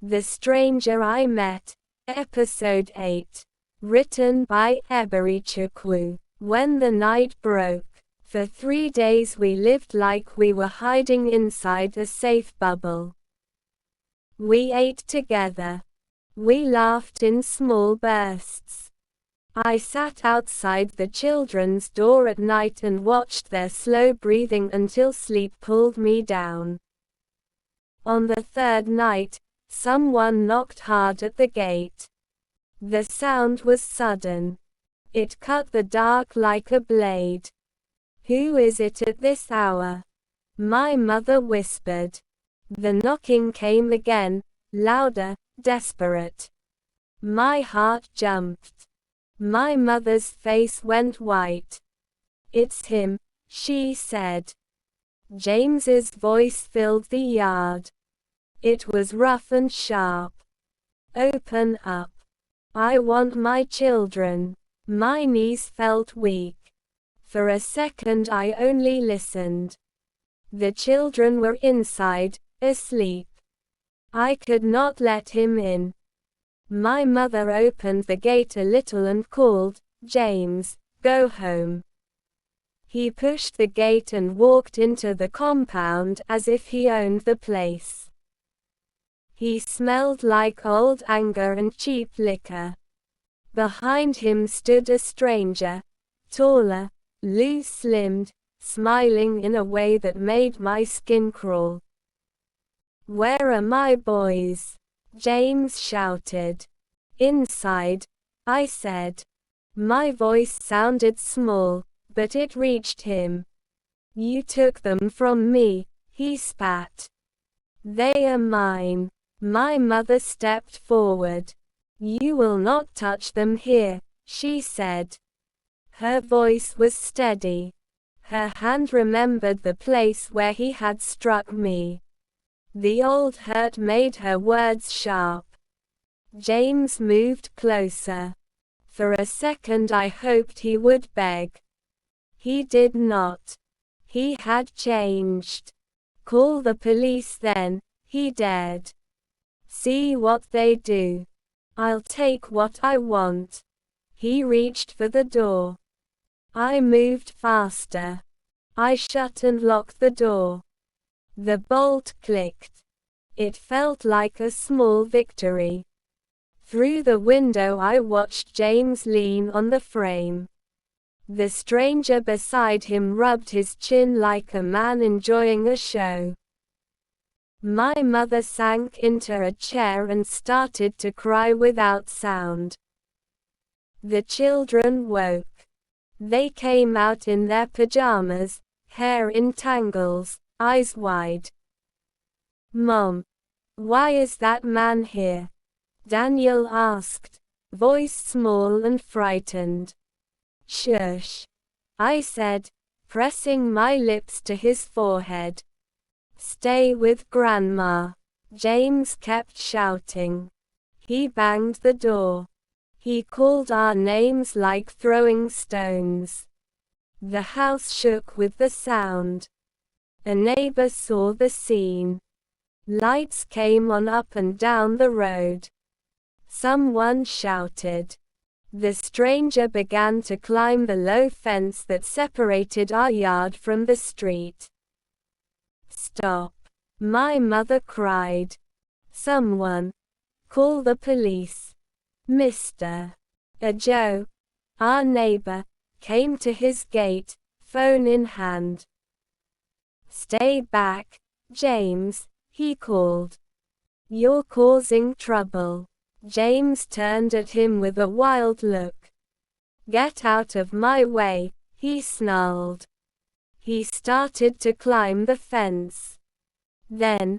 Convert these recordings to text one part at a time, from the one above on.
The Stranger I Met, Episode 8. Written by Ebery Chukwu. When the night broke, for 3 days we lived like we were hiding inside a safe bubble. We ate together. We laughed in small bursts. I sat outside the children's door at night and watched their slow breathing until sleep pulled me down. On the third night, someone knocked hard at the gate. The sound was sudden. It cut the dark like a blade. "Who is it at this hour?" my mother whispered. The knocking came again, louder, desperate. My heart jumped. My mother's face went white. "It's him," she said. James's voice filled the yard. It was rough and sharp. "Open up. I want my children." My knees felt weak. For a second I only listened. The children were inside, asleep. I could not let him in. My mother opened the gate a little and called, "James, go home." He pushed the gate and walked into the compound as if he owned the place. He smelled like old anger and cheap liquor. Behind him stood a stranger, taller, loose-limbed, smiling in a way that made my skin crawl. "Where are my boys?" James shouted. "Inside," I said. My voice sounded small, but it reached him. "You took them from me," he spat. "They are mine." My mother stepped forward. "You will not touch them here," she said. Her voice was steady. Her hand remembered the place where he had struck me. The old hurt made her words sharp. James moved closer. For a second I hoped he would beg. He did not. He had changed. "Call the police then," he dared. "See what they do. I'll take what I want." He reached for the door. I moved faster. I shut and locked the door. The bolt clicked. It felt like a small victory. Through the window I watched James lean on the frame. The stranger beside him rubbed his chin like a man enjoying a show. My mother sank into a chair and started to cry without sound. The children woke. They came out in their pajamas, hair in tangles, eyes wide. "Mom, why is that man here?" Daniel asked, voice small and frightened. "Shush," I said, pressing my lips to his forehead. "Stay with Grandma." James kept shouting. He banged the door. He called our names like throwing stones. The house shook with the sound. A neighbor saw the scene. Lights came on up and down the road. Someone shouted. The stranger began to climb the low fence that separated our yard from the street. "Stop!" my mother cried. "Someone! Call the police." Mr. Joe, our neighbor, came to his gate, phone in hand. "Stay back, James," he called. "You're causing trouble." James turned at him with a wild look. "Get out of my way," he snarled. He started to climb the fence. Then,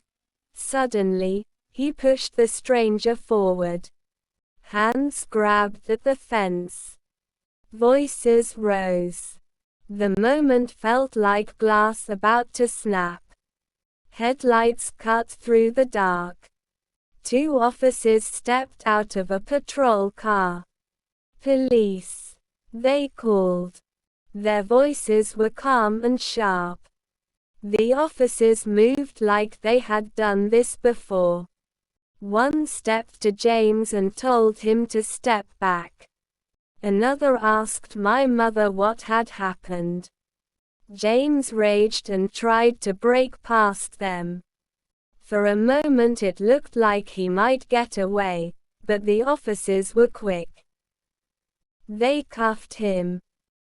suddenly, he pushed the stranger forward. Hands grabbed at the fence. Voices rose. The moment felt like glass about to snap. Headlights cut through the dark. 2 officers stepped out of a patrol car. "Police," they called. Their voices were calm and sharp. The officers moved like they had done this before. One stepped to James and told him to step back. Another asked my mother what had happened. James raged and tried to break past them. For a moment it looked like he might get away, but the officers were quick. They cuffed him.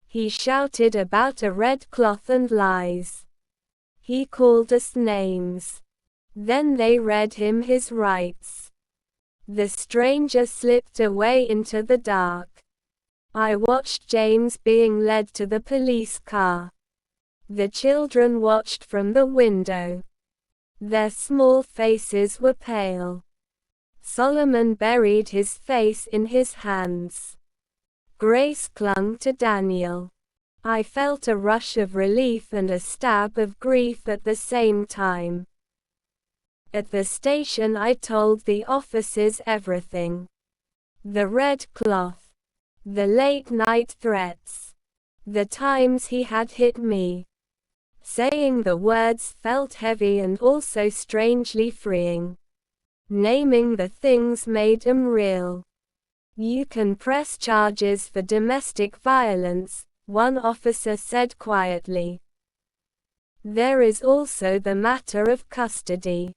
He shouted about a red cloth and lies. He called us names. Then they read him his rights. The stranger slipped away into the dark. I watched James being led to the police car. The children watched from the window. Their small faces were pale. Solomon buried his face in his hands. Grace clung to Daniel. I felt a rush of relief and a stab of grief at the same time. At the station I told the officers everything. The red cloth. The late-night threats. The times he had hit me. Saying the words felt heavy and also strangely freeing. Naming the things made them real. You can press charges for domestic violence, one officer said quietly. There is also the matter of custody.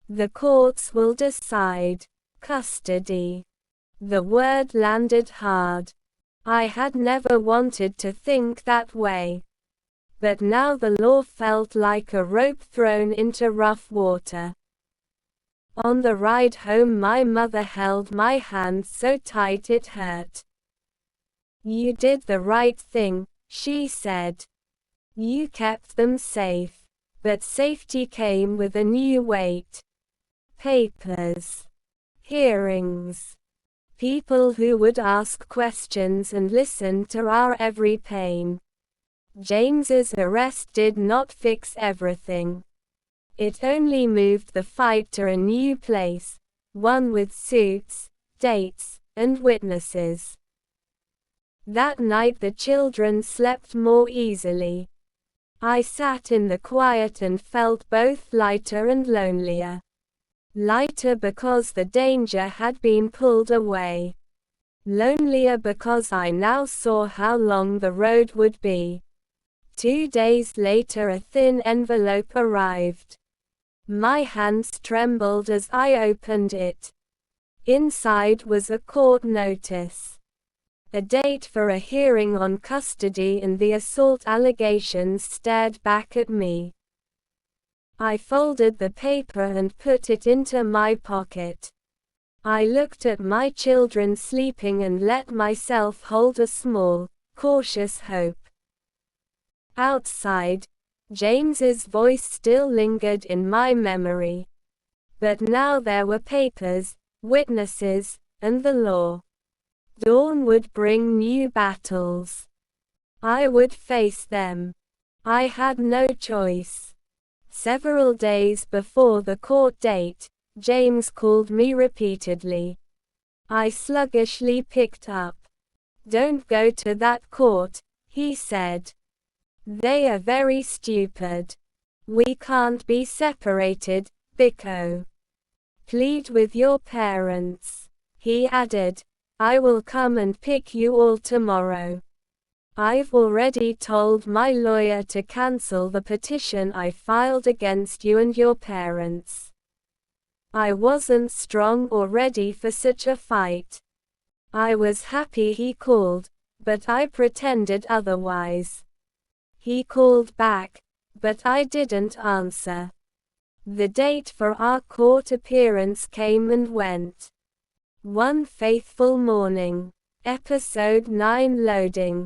The courts will decide. Custody. The word landed hard. I had never wanted to think that way. But now the law felt like a rope thrown into rough water. On the ride home my mother held my hand so tight it hurt. You did the right thing, she said. You kept them safe. But safety came with a new weight. Papers. Hearings. People who would ask questions and listen to our every pain. James's arrest did not fix everything. It only moved the fight to a new place, one with suits, dates, and witnesses. That night the children slept more easily. I sat in the quiet and felt both lighter and lonelier. Lighter because the danger had been pulled away. Lonelier because I now saw how long the road would be. 2 days later a thin envelope arrived. My hands trembled as I opened it. Inside was a court notice. A date for a hearing on custody and the assault allegations stared back at me. I folded the paper and put it into my pocket. I looked at my children sleeping and let myself hold a small, cautious hope. Outside, James's voice still lingered in my memory. But now there were papers, witnesses, and the law. Dawn would bring new battles. I would face them. I had no choice. Several days before the court date, James called me repeatedly. I sluggishly picked up. "Don't go to that court," he said. "They are very stupid. We can't be separated, Biko. Plead with your parents." He added, "I will come and pick you all tomorrow. I've already told my lawyer to cancel the petition I filed against you and your parents." I wasn't strong or ready for such a fight. I was happy he called, but I pretended otherwise. He called back, but I didn't answer. The date for our court appearance came and went. One fateful morning. Episode 9 loading.